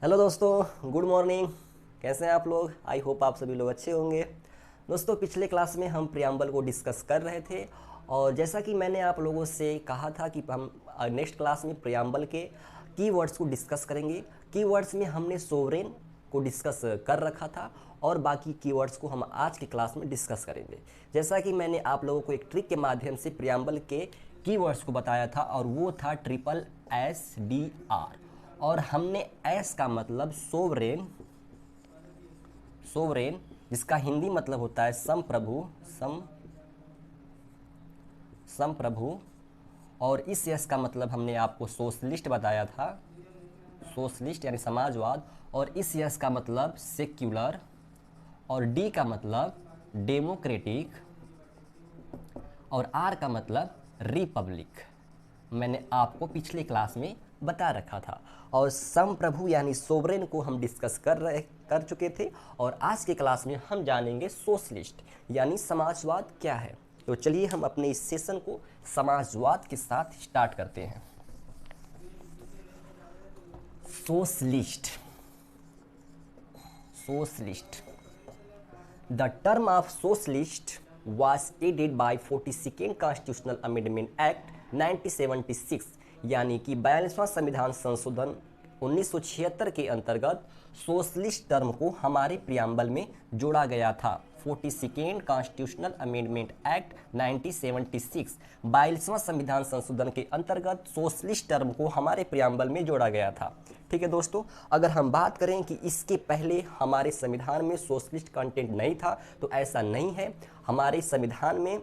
Hello दोस्तों, good morning. कैसे हैं आप लोग? आई होप आप सभी लोग अच्छे होंगे। दोस्तों, पिछले क्लास में हम प्रियम्बल को डिस्कस कर रहे थे और जैसा कि मैंने आप लोगों से कहा था कि हम नेक्स्ट क्लास में प्रियम्बल के कीवर्ड्स को डिस्कस करेंगे। कीवर्ड्स में हमने सोवरेन को डिस्कस कर रखा था और बाकी कीवर्ड्स को हम आज की क्लास में डिस्कस करेंगे। जैसा कि मैंने आप लोगों को एक ट्रिक के माध्यम से प्रियम्बल के कीवर्ड्स को बताया था और वो था SSSR। और हमने एस का मतलब सोवरेन, सोवरेन जिसका हिंदी मतलब होता है संप्रभु, संप्रभु। और इस यस का मतलब हमने आपको सोशलिस्ट बताया था, सोशलिस्ट यानी समाजवाद। और इस यस का मतलब सेक्युलर। और डी का मतलब डेमोक्रेटिक। और आर का मतलब रिपब्लिक। मैंने आपको पिछले क्लास में बता रखा था। और संप्रभु यानी सोवरेन को हम डिस्कस कर चुके थे। और आज के क्लास में हम जानेंगे सोशलिस्ट यानी समाजवाद क्या है। तो चलिए हम अपने इस सेशन को समाजवाद के साथ स्टार्ट करते हैं। Socialist, socialist. The term of socialist was added by 42nd Constitutional Amendment Act 1976 यानी कि 42वां संविधान संशोधन 1976 के अंतर्गत सोशलिस्ट टर्म को हमारे प्रियम्बल में जोड़ा गया था। 42nd कॉन्स्टिट्यूशनल अमेंडमेंट एक्ट 1976 42वां संविधान संशोधन के अंतर्गत सोशलिस्ट टर्म को हमारे प्रियम्बल में जोड़ा गया था। ठीक है दोस्तों, अगर हम बात करें कि इसके पहले हमारे संविधान में सोशलिस्ट कंटेंट नहीं था तो ऐसा नहीं है। हमारे संविधान में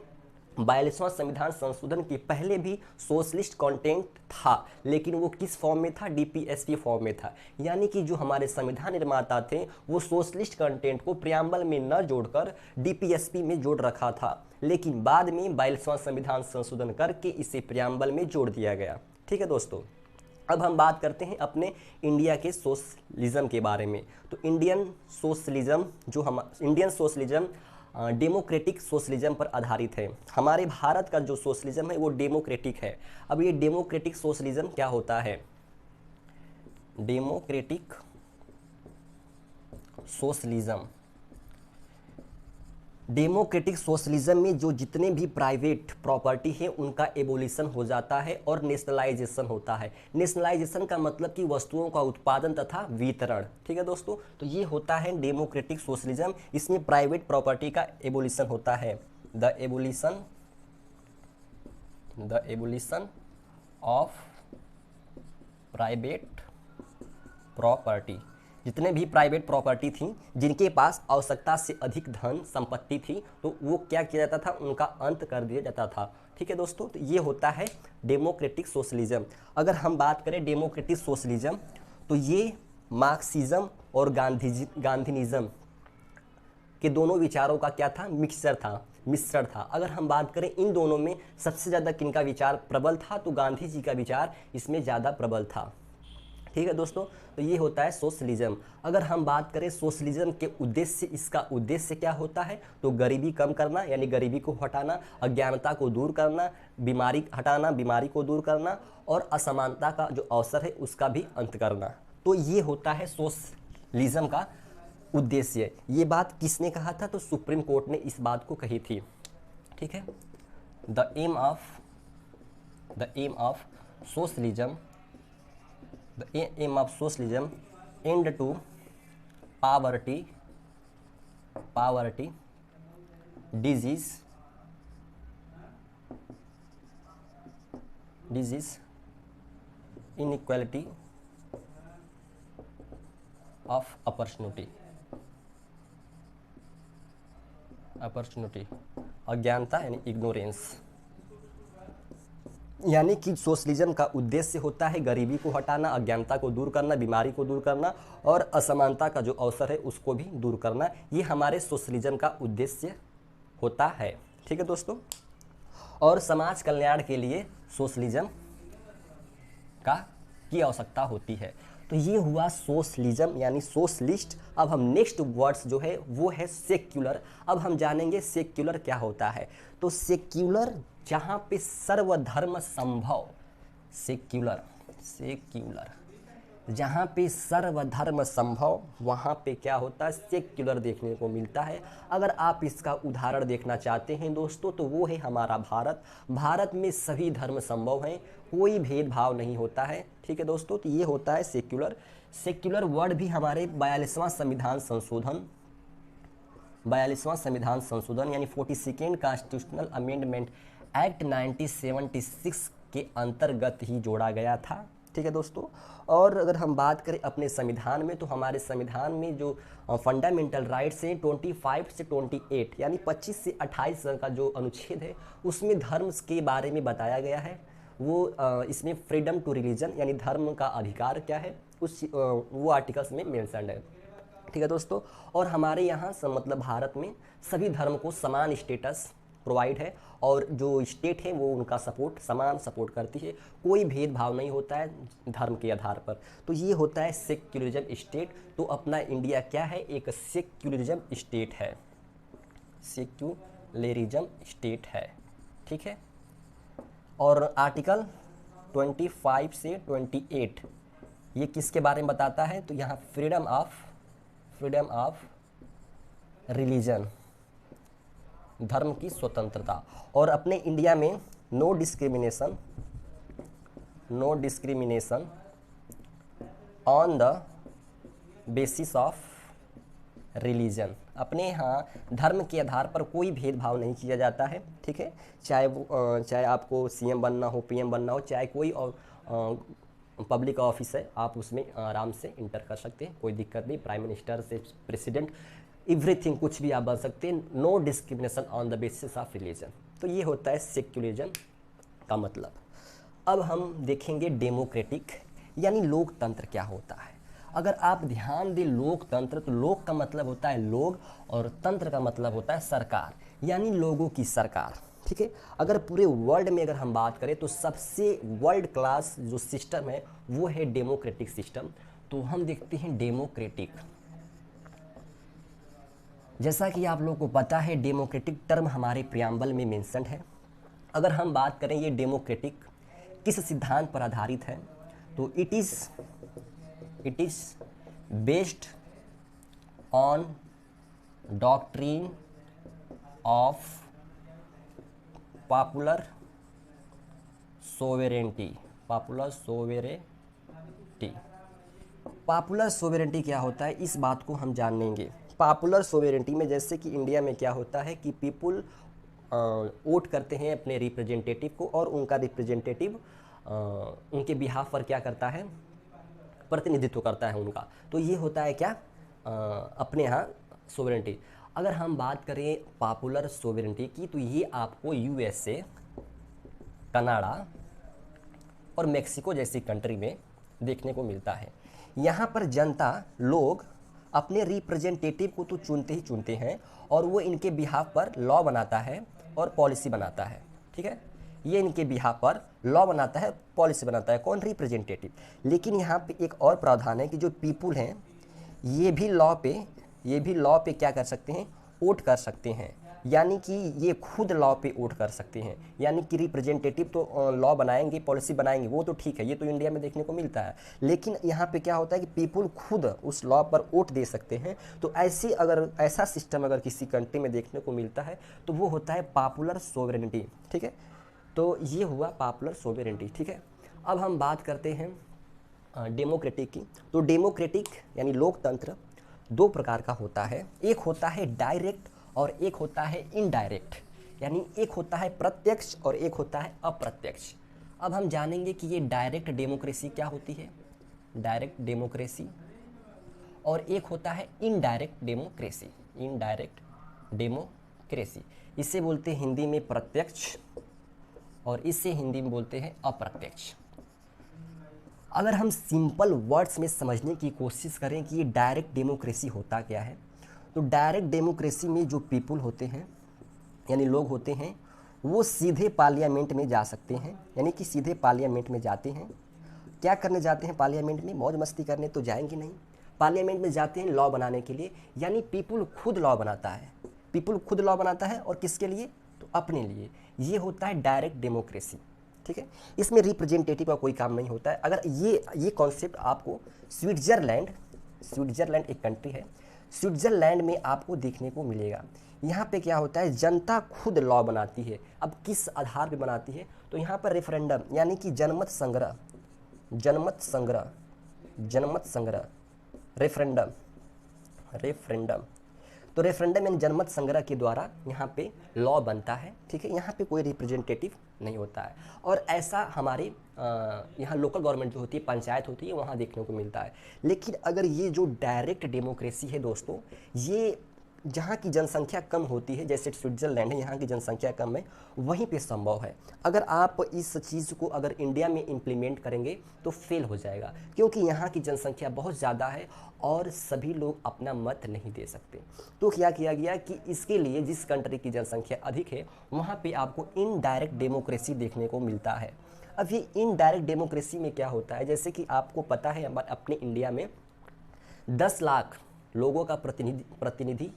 42वां संविधान संशोधन के पहले भी सोशलिस्ट कंटेंट था, लेकिन वो किस फॉर्म में था? डीपीएसपी फॉर्म में था। यानी कि जो हमारे संविधान निर्माता थे वो सोशलिस्ट कंटेंट को प्रियम्बल में न जोड़कर डीपीएसपी में जोड़ रखा था, लेकिन बाद में 42वां संविधान संशोधन करके इसे प्रियम्बल में जोड़ दिया गया। ठीक है दोस्तों, अब हम बात करते हैं अपने इंडिया के सोशलिज्म के बारे में। तो इंडियन सोशलिज्म डेमोक्रेटिक सोशलिज्म पर आधारित है। हमारे भारत का जो सोशलिज्म है वो डेमोक्रेटिक है। अब ये डेमोक्रेटिक सोशलिज्म क्या होता है? डेमोक्रेटिक सोशलिज्म, डेमोक्रेटिक सोशलिज्म में जो जितने भी प्राइवेट प्रॉपर्टी है उनका एबोलिशन हो जाता है और नेशनलाइजेशन होता है। नेशनलाइजेशन का मतलब कि वस्तुओं का उत्पादन तथा वितरण। ठीक है दोस्तों, तो ये होता है डेमोक्रेटिक सोशलिज्म। इसमें प्राइवेट प्रॉपर्टी का एबोलिशन होता है। The abolition of private property. जितने भी प्राइवेट प्रॉपर्टी थी जिनके पास आवश्यकता से अधिक धन संपत्ति थी तो वो क्या किया जाता था? उनका अंत कर दिया जाता था। ठीक है दोस्तों, तो ये होता है डेमोक्रेटिक सोशलिज्म। अगर हम बात करें डेमोक्रेटिक सोशलिज्म तो ये मार्क्सिज्म और गांधीनिज्म के दोनों विचारों का क्या था? मिश्रण था। अगर हम बात करें इन दोनों में सबसे ज़्यादा किनका विचार प्रबल था तो गांधी जी का विचार इसमें ज़्यादा प्रबल था। ठीक है दोस्तों, तो ये होता है सोशलिज्म। अगर हम बात करें सोशलिज्म के उद्देश्य, इसका उद्देश्य क्या होता है? तो गरीबी कम करना यानी गरीबी को हटाना, अज्ञानता को दूर करना, बीमारी को दूर करना और असमानता का जो अवसर है उसका भी अंत करना। तो ये होता है सोशलिज्म का उद्देश्य। ये बात किसने कहा था? तो सुप्रीम कोर्ट ने इस बात को कही थी। ठीक है, the aim of socialism, the aim of socialism end to poverty, disease, inequality of opportunity, अज्ञानता यानी इग्नोरेंस। यानी कि सोशलिज्म का उद्देश्य होता है गरीबी को हटाना, अज्ञानता को दूर करना, बीमारी को दूर करना और असमानता का जो अवसर है उसको भी दूर करना। ये हमारे सोशलिज्म का उद्देश्य होता है। ठीक है दोस्तों, और समाज कल्याण के लिए सोशलिज्म की आवश्यकता होती है। तो ये हुआ सोशलिज्म यानी सोशलिस्ट। अब हम नेक्स्ट वर्ड्स जो है वो है सेक्युलर। अब हम जानेंगे सेक्युलर क्या होता है। तो सेक्युलर जहाँ पे सर्वधर्म संभव, सेक्युलर जहाँ पे सर्वधर्म संभव, वहाँ पे क्या होता है, सेक्युलर देखने को मिलता है। अगर आप इसका उदाहरण देखना चाहते हैं दोस्तों, तो वो है हमारा भारत। भारत में सभी धर्म संभव हैं, कोई भेदभाव नहीं होता है। ठीक है दोस्तों, तो ये होता है सेक्युलर। सेक्युलर वर्ड भी हमारे 42वां संविधान संशोधन यानी 42nd कॉन्स्टिट्यूशनल अमेंडमेंट एक्ट 1976 के अंतर्गत ही जोड़ा गया था। ठीक है दोस्तों, और अगर हम बात करें अपने संविधान में, तो हमारे संविधान में जो फंडामेंटल राइट्स हैं 25 से 28 यानी 25 से 28 का जो अनुच्छेद है, उसमें धर्म के बारे में बताया गया है। वो इसमें फ्रीडम टू रिलीजन यानी धर्म का अधिकार क्या है, वो आर्टिकल्स में मेंशन्ड है। ठीक है दोस्तों, और हमारे यहाँ मतलब भारत में सभी धर्म को समान स्टेटस प्रोवाइड है, और जो स्टेट है वो उनका समान सपोर्ट करती है, कोई भेदभाव नहीं होता है धर्म के आधार पर। तो ये होता है सेक्युलरिज्म स्टेट। तो अपना इंडिया क्या है, एक सेक्युलरिज्म स्टेट है, सेक्युलरिज्म स्टेट है। ठीक है, और आर्टिकल 25 से 28 ये किसके बारे में बताता है, तो यहाँ फ्रीडम ऑफ रिलीजन, धर्म की स्वतंत्रता। और अपने इंडिया में no discrimination on the basis of religion. अपने यहाँ धर्म के आधार पर कोई भेदभाव नहीं किया जाता है। ठीक है, चाहे आपको सीएम बनना हो, पीएम बनना हो, चाहे कोई और पब्लिक ऑफिस है, आप उसमें आराम से इंटर कर सकते हैं, कोई दिक्कत नहीं। प्राइम मिनिस्टर से प्रेसिडेंट, एवरीथिंग, कुछ भी आप बन सकते हैं। No discrimination on the basis of religion. तो ये होता है सेक्युलरिज्म का मतलब। अब हम देखेंगे डेमोक्रेटिक यानी लोकतंत्र क्या होता है। अगर आप ध्यान दें लोकतंत्र, तो लोक का मतलब होता है लोग, और तंत्र का मतलब होता है सरकार, यानी लोगों की सरकार। ठीक है, अगर पूरे वर्ल्ड में अगर हम बात करें, तो सबसे वर्ल्ड क्लास जो सिस्टम है वो है डेमोक्रेटिक सिस्टम। तो हम देखते हैं डेमोक्रेटिक, जैसा कि आप लोगों को पता है डेमोक्रेटिक टर्म हमारे प्रियम्बल में मेंशन्ड है। अगर हम बात करें ये डेमोक्रेटिक किस सिद्धांत पर आधारित है, तो it is based on doctrine of popular sovereignty. Popular sovereignty क्या होता है, इस बात को हम जान लेंगे। पॉपुलर सोवेरेंटी में जैसे कि इंडिया में क्या होता है कि पीपुल वोट करते हैं अपने रिप्रेजेंटेटिव को, और उनका रिप्रेजेंटेटिव उनके बिहाफ पर क्या करता है, प्रतिनिधित्व करता है उनका। तो ये होता है क्या, अपने यहाँ सोवेरेंटी। अगर हम बात करें पॉपुलर सोवेरेंटी की, तो ये आपको यूएसए, कनाडा और मेक्सिको जैसी कंट्री में देखने को मिलता है। यहाँ पर जनता लोग अपने रिप्रेजेंटेटिव को तो चुनते ही चुनते हैं, और वो इनके बिहाफ पर लॉ बनाता है और पॉलिसी बनाता है। ठीक है, ये इनके बिहाफ पर लॉ बनाता है, पॉलिसी बनाता है, कौन, रिप्रेजेंटेटिव। लेकिन यहाँ पे एक और प्रावधान है कि जो पीपुल हैं ये भी लॉ पे क्या कर सकते हैं, वोट कर सकते हैं, यानी कि ये खुद लॉ पे वोट कर सकते हैं। यानी कि रिप्रेजेंटेटिव तो लॉ बनाएंगे, पॉलिसी बनाएंगे, वो तो ठीक है, ये तो इंडिया में देखने को मिलता है। लेकिन यहाँ पे क्या होता है कि पीपुल खुद उस लॉ पर वोट दे सकते हैं। तो ऐसा सिस्टम अगर किसी कंट्री में देखने को मिलता है, तो वो होता है पॉपुलर सोवेरेनिटी। ठीक है, तो ये हुआ पॉपुलर सोवेरेनिटी। ठीक है, अब हम बात करते हैं डेमोक्रेटिक की। तो डेमोक्रेटिक यानी लोकतंत्र दो प्रकार का होता है, एक होता है डायरेक्ट और एक होता है इनडायरेक्ट, यानी एक होता है प्रत्यक्ष और एक होता है अप्रत्यक्ष। अब हम जानेंगे कि ये डायरेक्ट डेमोक्रेसी क्या होती है, डायरेक्ट डेमोक्रेसी, और एक होता है इनडायरेक्ट डेमोक्रेसी, इनडायरेक्ट डेमोक्रेसी। इसे बोलते हैं हिंदी में प्रत्यक्ष, और इसे हिंदी में बोलते हैं अप्रत्यक्ष। अगर हम सिंपल वर्ड्स में समझने की कोशिश करें कि ये डायरेक्ट डेमोक्रेसी होता क्या है, तो डायरेक्ट डेमोक्रेसी में जो पीपुल होते हैं यानी लोग होते हैं, वो सीधे पार्लियामेंट में जा सकते हैं, यानी कि सीधे पार्लियामेंट में जाते हैं। क्या करने जाते हैं पार्लियामेंट में, मौज मस्ती करने तो जाएंगे नहीं, पार्लियामेंट में जाते हैं लॉ बनाने के लिए। यानी पीपुल खुद लॉ बनाता है, पीपुल खुद लॉ बनाता है, और किसके लिए, तो अपने लिए। ये होता है डायरेक्ट डेमोक्रेसी। ठीक है। इसमें रिप्रेजेंटेटिव का कोई काम नहीं होता है। अगर ये कॉन्सेप्ट आपको स्विट्जरलैंड एक कंट्री है, स्विट्जरलैंड में आपको देखने को मिलेगा। यहाँ पे क्या होता है, जनता खुद लॉ बनाती है। अब किस आधार पे बनाती है, तो यहाँ पर रेफरेंडम यानी कि जनमत संग्रह रेफरेंडम तो रेफरेंडम यानी जनमत संग्रह के द्वारा यहाँ पे लॉ बनता है, ठीक है। यहाँ पे कोई रिप्रेजेंटेटिव नहीं होता है। और ऐसा हमारे यहाँ लोकल गवर्नमेंट जो होती है, पंचायत होती है, वहाँ देखने को मिलता है। लेकिन अगर ये जो डायरेक्ट डेमोक्रेसी है दोस्तों, ये जहाँ की जनसंख्या कम होती है, जैसे स्विट्जरलैंड है, यहाँ की जनसंख्या कम है, वहीं पे संभव है। अगर आप इस चीज़ को अगर इंडिया में इम्प्लीमेंट करेंगे तो फेल हो जाएगा, क्योंकि यहाँ की जनसंख्या बहुत ज़्यादा है और सभी लोग अपना मत नहीं दे सकते। तो क्या किया गया कि इसके लिए जिस कंट्री की जनसंख्या अधिक है, वहाँ पे आपको इनडायरेक्ट डेमोक्रेसी देखने को मिलता है। अब ये इनडायरेक्ट डेमोक्रेसी में क्या होता है, जैसे कि आपको पता है अपने इंडिया में 10 लाख लोगों का प्रतिनिधित्व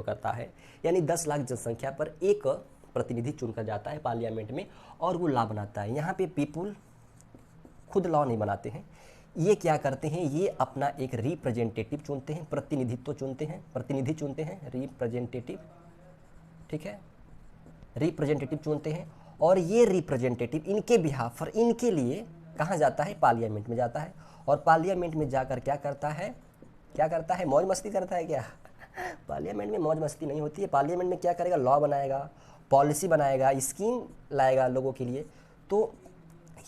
करता है, यानी 10 लाख जनसंख्या पर एक प्रतिनिधि चुनकर जाता है पार्लियामेंट में और वो लॉ बनाता है। यहाँ पे पीपुल खुद लॉ नहीं बनाते हैं, ये क्या करते हैं, ये अपना एक रिप्रेजेंटेटिव चुनते हैं, प्रतिनिधि चुनते हैं, रिप्रेजेंटेटिव, ठीक है, रिप्रेजेंटेटिव चुनते हैं। और ये रिप्रेजेंटेटिव इनके बिहाफ पर, इनके लिए कहाँ जाता है, पार्लियामेंट में जाता है। और पार्लियामेंट में जाकर क्या करता है, मौज मस्ती करता है क्या? पार्लियामेंट में मौज मस्ती नहीं होती है। पार्लियामेंट में क्या करेगा, लॉ बनाएगा, पॉलिसी बनाएगा, स्कीम लाएगा लोगों के लिए। तो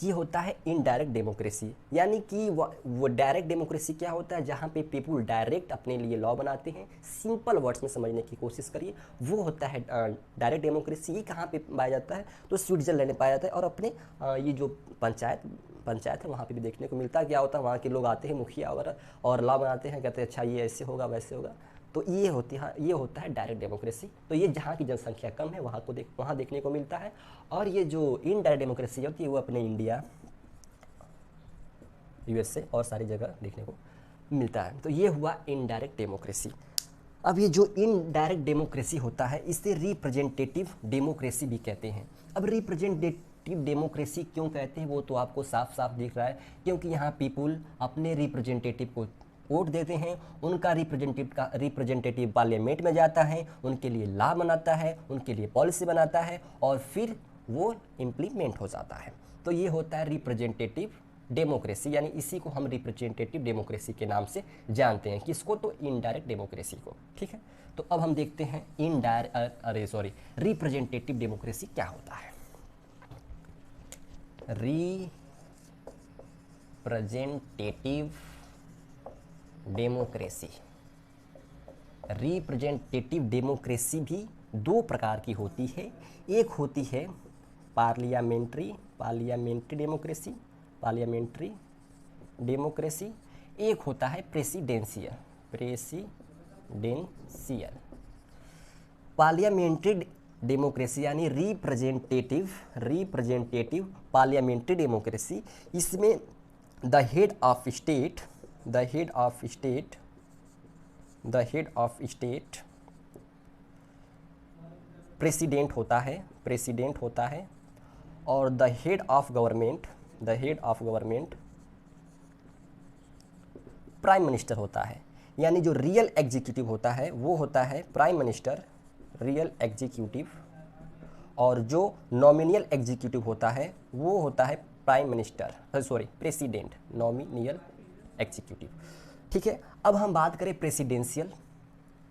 ये होता है इनडायरेक्ट डेमोक्रेसी। यानी कि वो डायरेक्ट डेमोक्रेसी क्या होता है, जहाँ पे पीपुल डायरेक्ट अपने लिए लॉ बनाते हैं। सिंपल वर्ड्स में समझने की कोशिश करिए, वो होता है डायरेक्ट डेमोक्रेसी। ये कहाँ पे पाया जाता है, तो स्विट्जरलैंड में पाया जाता है। और अपने ये जो पंचायत है, वहाँ पे भी देखने को मिलता है। क्या होता है, वहाँ के लोग आते हैं, मुखिया वगैरह, और लॉ बनाते हैं, कहते हैं अच्छा ये ऐसे होगा वैसे होगा। तो ये होता है डायरेक्ट डेमोक्रेसी। तो ये जहाँ की जनसंख्या कम है वहाँ देखने को मिलता है। और ये जो इनडायरेक्ट डेमोक्रेसी होती है, वो अपने इंडिया, यूएसए और सारी जगह देखने को मिलता है। तो ये हुआ इनडायरेक्ट डेमोक्रेसी। अब ये जो इनडायरेक्ट डेमोक्रेसी होता है, इसे रिप्रेजेंटेटिव डेमोक्रेसी भी कहते हैं। अब रिप्रेजेंटेटिव डेमोक्रेसी क्यों कहते हैं, वो तो आपको साफ साफ दिख रहा है, क्योंकि यहाँ पीपुल अपने रिप्रेजेंटेटिव को वोट देते हैं। उनका रिप्रेजेंटेटिव पार्लियामेंट में जाता है, उनके लिए लॉ बनाता है, उनके लिए पॉलिसी बनाता है, और फिर वो इम्प्लीमेंट हो जाता है। तो ये होता है रिप्रेजेंटेटिव डेमोक्रेसी, यानी इसी को हम रिप्रेजेंटेटिव डेमोक्रेसी के नाम से जानते हैं। किसको, तो इनडायरेक्ट डेमोक्रेसी को, ठीक है। तो अब हम देखते हैं रिप्रेजेंटेटिव डेमोक्रेसी क्या होता है। रिप्रेजेंटेटिव डेमोक्रेसी भी दो प्रकार की होती है। एक होती है पार्लियामेंट्री डेमोक्रेसी, एक होता है प्रेसिडेंशियल। पार्लियामेंट्री डेमोक्रेसी यानी रिप्रेजेंटेटिव पार्लियामेंट्री डेमोक्रेसी, इसमें the head of state president होता है, और the head of government prime minister होता है। यानी जो रियल एग्जीक्यूटिव होता है वो होता है प्राइम मिनिस्टर, रियल एग्जीक्यूटिव, और जो नॉमिनियल एग्जीक्यूटिव होता है वो होता है प्रेसिडेंट, नॉमिनियल एग्जीक्यूटिव, ठीक है। अब हम बात करें प्रेसिडेंशियल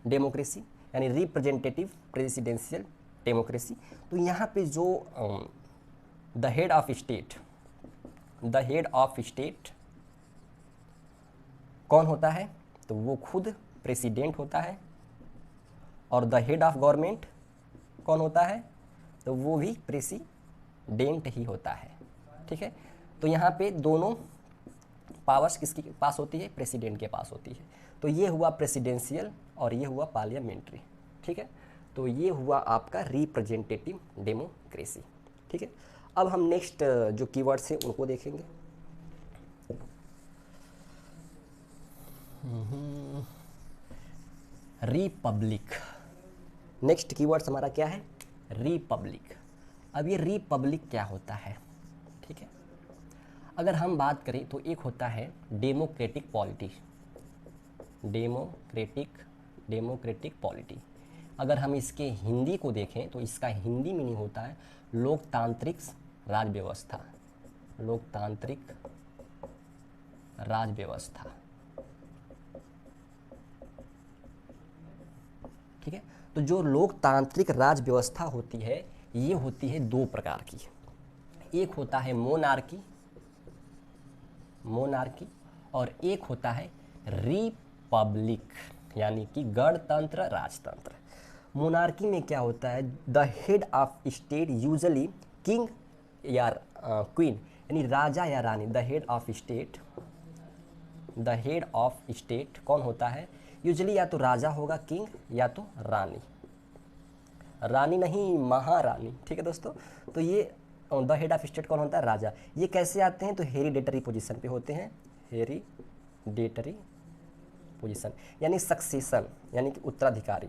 डेमोक्रेसी यानी रिप्रेजेंटेटिव प्रेसिडेंशियल डेमोक्रेसी। तो यहाँ पे जो द हेड ऑफ स्टेट कौन होता है, तो वो खुद प्रेसिडेंट होता है। और द हेड ऑफ गवर्नमेंट कौन होता है, तो वो भी प्रेसिडेंट ही होता है, ठीक है। तो यहाँ पे दोनों पावर्स किसके पास होती है, प्रेसिडेंट के पास होती है। तो ये हुआ प्रेसिडेंशियल और ये हुआ पार्लियामेंट्री, ठीक है। तो ये हुआ आपका रिप्रेजेंटेटिव डेमोक्रेसी, ठीक है। अब हम नेक्स्ट जो कीवर्ड्स हैं उनको देखेंगे। रिपब्लिक, नेक्स्ट कीवर्ड्स हमारा क्या है, रिपब्लिक। अब ये रिपब्लिक क्या होता है, ठीक है। अगर हम बात करें तो एक होता है डेमोक्रेटिक पॉलिटी, डेमोक्रेटिक पॉलिटी। अगर हम इसके हिंदी को देखें तो इसका हिंदी मीनिंग होता है लोकतांत्रिक राज व्यवस्था, लोकतांत्रिक राज व्यवस्था, ठीक है। तो जो लोकतांत्रिक राज व्यवस्था होती है ये होती है दो प्रकार की, एक होता है मोनार्की, मोनार्की, और एक होता है रिपब्लिक यानी कि गणतंत्र राजतंत्र। मोनार्की में क्या होता है, the head of state usually king या क्वीन यानी राजा या रानी, the head of state, the head of state कौन होता है, यूजुअली या तो राजा होगा किंग या तो रानी, रानी नहीं महारानी, ठीक है दोस्तों। तो ये द हेड ऑफ स्टेट कौन होता है, राजा। ये कैसे आते हैं तो हेरिडेटरी पोजीशन पे होते हैं, हेरिडेटरी पोजीशन यानी सक्सेशन यानी कि उत्तराधिकारी।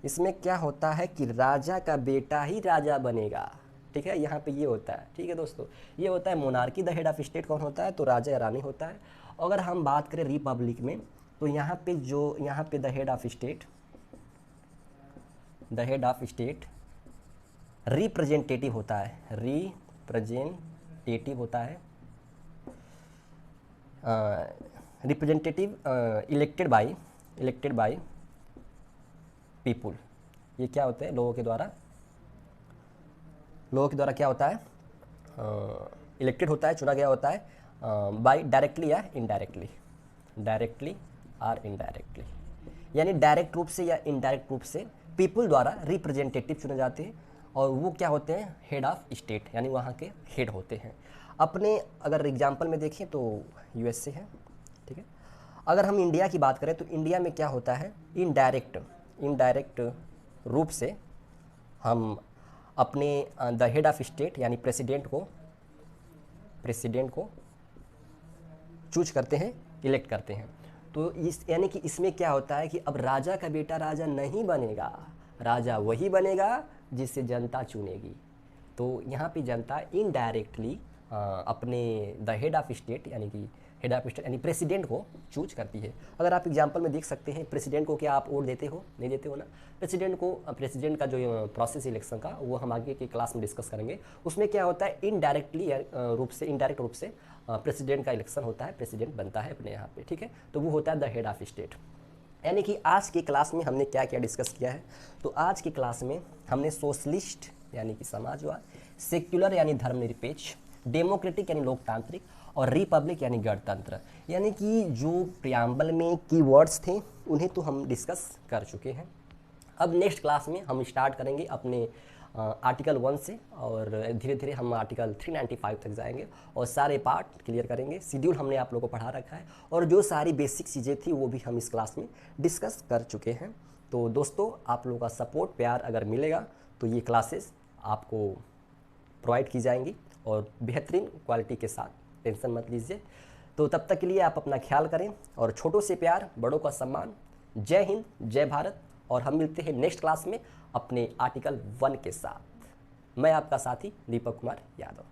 इसमें क्या होता है कि राजा का बेटा ही राजा बनेगा, ठीक है, यहाँ पे ये होता है, ठीक है दोस्तों। ये होता है monarchy, the head of state कौन होता है तो राजा या रानी होता है। अगर हम बात करें रिपब्लिक में तो यहाँ पे the head of state, the head of state representative होता है, रिप्रेजेंटेटिव होता है, रिप्रेजेंटेटिव इलेक्टेड बाय पीपुल। ये क्या होते हैं, लोगों के द्वारा क्या होता है, इलेक्टेड होता है, चुना गया होता है बाय डायरेक्टली या इनडायरेक्टली, डायरेक्टली और इनडायरेक्टली, यानी डायरेक्ट रूप से या इनडायरेक्ट रूप से पीपुल द्वारा रिप्रेजेंटेटिव चुने जाते हैं, और वो क्या होते हैं, हेड ऑफ स्टेट यानी वहाँ के हेड होते हैं। अपने अगर एग्जाम्पल में देखें तो यूएसए है, ठीक है। अगर हम इंडिया की बात करें तो इंडिया में क्या होता है, इनडायरेक्ट रूप से हम अपने द हेड ऑफ स्टेट यानी प्रेसिडेंट को चूज करते हैं, इलेक्ट करते हैं। तो इस यानी कि इसमें क्या होता है कि अब राजा का बेटा राजा नहीं बनेगा, राजा वही बनेगा जिसे जनता चुनेगी। तो यहाँ पे जनता इनडायरेक्टली अपने द हेड ऑफ स्टेट यानी प्रेसिडेंट को चूज करती है। अगर आप एग्जांपल में देख सकते हैं, प्रेसिडेंट को क्या आप वोट देते हो, नहीं देते हो ना। प्रेसिडेंट का जो प्रोसेस इलेक्शन का वो हम आगे के क्लास में डिस्कस करेंगे। उसमें क्या होता है, इनडायरेक्ट रूप से प्रेसिडेंट का इलेक्शन होता है, प्रेसिडेंट बनता है अपने यहाँ पे, ठीक है। तो वो होता है द हेड ऑफ स्टेट। यानी कि आज की क्लास में हमने क्या क्या डिस्कस किया है, तो आज की क्लास में हमने सोशलिस्ट यानी कि समाजवाद, सेक्युलर यानी धर्मनिरपेक्ष, डेमोक्रेटिक यानी लोकतांत्रिक, और रिपब्लिक यानी गणतंत्र, यानी कि जो प्रियम्बल में कीवर्ड्स थे उन्हें तो हम डिस्कस कर चुके हैं। अब नेक्स्ट क्लास में हम स्टार्ट करेंगे अपने आर्टिकल 1 से, और धीरे धीरे हम आर्टिकल 395 तक जाएंगे और सारे पार्ट क्लियर करेंगे। शेड्यूल हमने आप लोगों को पढ़ा रखा है, और जो सारी बेसिक चीज़ें थी वो भी हम इस क्लास में डिस्कस कर चुके हैं। तो दोस्तों, आप लोगों का सपोर्ट प्यार अगर मिलेगा तो ये क्लासेस आपको प्रोवाइड की जाएंगी, और बेहतरीन क्वालिटी के साथ, टेंशन मत लीजिए। तो तब तक के लिए आप अपना ख्याल करें, और छोटों से प्यार, बड़ों का सम्मान। जय हिंद, जय भारत, और हम मिलते हैं नेक्स्ट क्लास में अपने आर्टिकल 1 के साथ। मैं आपका साथी दीपक कुमार यादव।